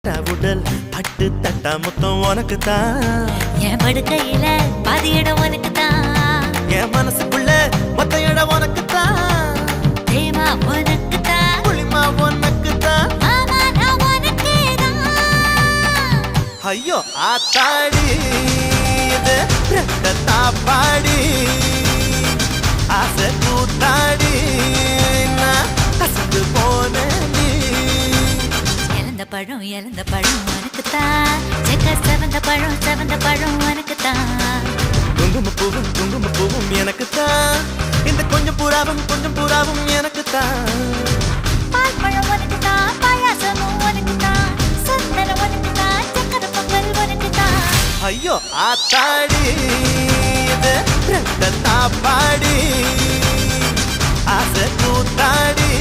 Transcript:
உடல் பட்டு தட்டா முத்தம் உனக்கு தான். என் படுக்கையில பாதி இடம் உனக்கு தான். என் மனசுக்குள்ள மொத்த இடம் உனக்கு தான். தேமா உனக்கு தான். புளிமா உனக்கு தான். ஆமா நான் உனக்கே தான். ஐயோ ஆத்தாடி இது ரெட்ட தாப்பாடி ஆசை கூத்தாடி நான் அசந்து போனேன். இழந்த பழம் உனக்கு தான். செவந்த பழம் உனக்கு தான். குங்கும பூவும் எனக்கு தான். இந்த கொஞ்சம் புறாவும் எனக்கு தான். பால் பழம் உனக்கு தான். பாயாசமும் உனக்கு தான். சந்தனம் உனக்கு தான். சக்கரை பொங்கல் உனக்கு தான். ஐயோ ஆத்தாடி இது ரெட்ட தாப்பாடி ஆசை கூத்தாடி